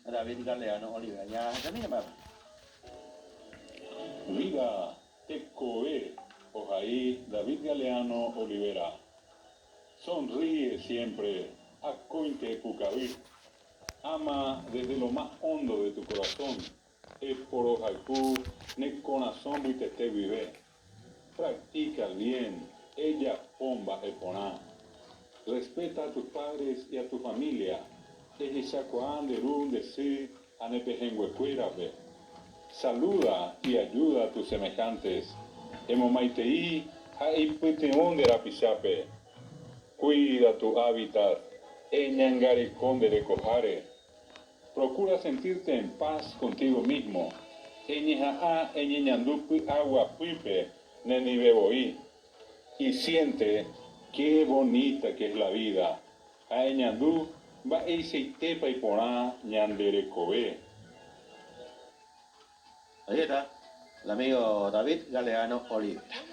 David Galeano Olivera. Ya, también va. Vida Tecoe, Ojaí, David Galeano Olivera. Sonríe siempre, Acointe Pucaví. Ama desde lo más hondo de tu corazón. Es por Ojaipú, ne corazón te vive. Practica el bien, ella pomba eponá. Respeta a tus padres y a tu familia. Ejisacoán de run de si, anepejenguecuérabe. Saluda y ayuda a tus semejantes. Emomaiteí, haipiteón de rapichape. Cuida tu hábitat. Eñangaricón de recojare. Procura sentirte en paz contigo mismo. Eñejaá, eñeñandupi, agua pipe, nenibeboí. Y siente qué bonita que es la vida. Aeñandú, va eiseitepa y porá, ñanderecobe. Ahí está, el amigo David Galeano Olivera.